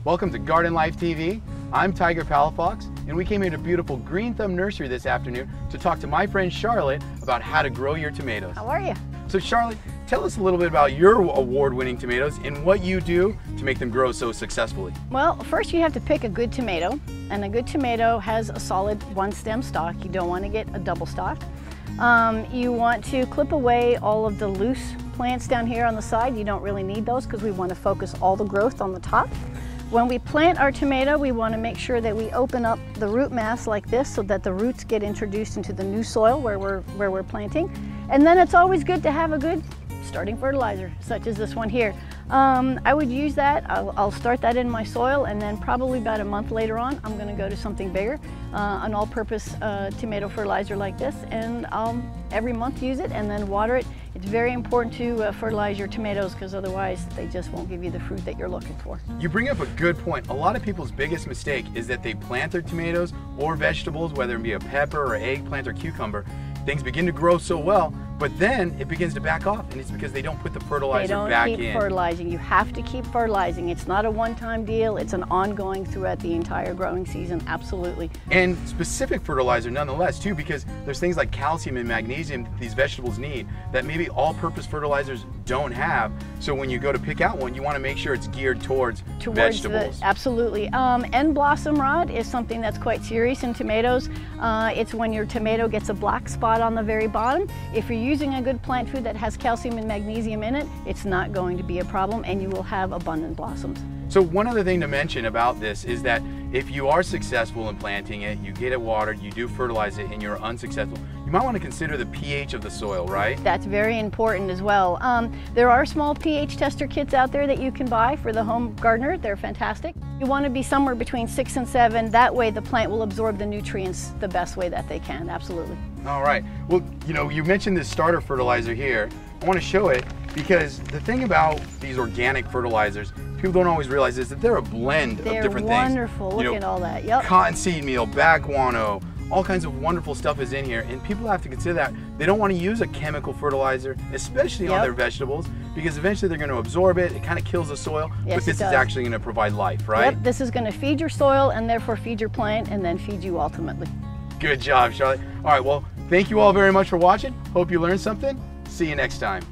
Welcome to Garden Life TV. I'm Tiger Palafox, and we came here to beautiful Green Thumb Nursery this afternoon to talk to my friend Charlotte about how to grow your tomatoes. How are you? So Charlotte, tell us a little bit about your award-winning tomatoes and what you do to make them grow so successfully. Well, first you have to pick a good tomato, and a good tomato has a solid one stem stalk. You don't want to get a double stalk. You want to clip away all of the loose plants down here on the side. You don't really need those because we want to focus all the growth on the top. When we plant our tomato, we want to make sure that we open up the root mass like this so that the roots get introduced into the new soil where we're planting. And then it's always good to have a good starting fertilizer, such as this one here. I would use that. I'll start that in my soil, and then probably about a month later on, I'm going to go to something bigger, an all-purpose tomato fertilizer like this, and I'll every month use it and then water it. It's very important to fertilize your tomatoes because otherwise they just won't give you the fruit that you're looking for. You bring up a good point. A lot of people's biggest mistake is that they plant their tomatoes or vegetables, whether it be a pepper or eggplant or cucumber. Things begin to grow so well, but then it begins to back off, and it's because they don't put the fertilizer back in. They don't keep fertilizing. You have to keep fertilizing. It's not a one-time deal. It's an ongoing throughout the entire growing season, absolutely. And specific fertilizer nonetheless too, because there's things like calcium and magnesium that these vegetables need that maybe all-purpose fertilizers don't have. So when you go to pick out one, you want to make sure it's geared towards vegetables. Absolutely. End blossom rot is something that's quite serious in tomatoes. It's when your tomato gets a black spot on the very bottom. If you're using a good plant food that has calcium and magnesium in it, it's not going to be a problem, and you will have abundant blossoms. So one other thing to mention about this is that if you are successful in planting it, you get it watered, you do fertilize it, and you're unsuccessful, you might want to consider the pH of the soil, right? That's very important as well. There are small pH tester kits out there that you can buy for the home gardener. They're fantastic. You want to be somewhere between 6 and 7. That way the plant will absorb the nutrients the best way that they can, absolutely. All right. Well, you mentioned this starter fertilizer here. I want to show it because the thing about these organic fertilizers, people don't always realize is that they're a blend of different things. They're wonderful. Look at all that. Yep. Cottonseed meal, backguano, all kinds of wonderful stuff is in here, and people have to consider that they don't want to use a chemical fertilizer, especially on their vegetables, because eventually they're going to absorb it. It kind of kills the soil, yes, but this is actually going to provide life, right? Yep. This is going to feed your soil and therefore feed your plant and then feed you ultimately. Good job, Charlotte. All right, well, thank you all very much for watching. Hope you learned something. See you next time.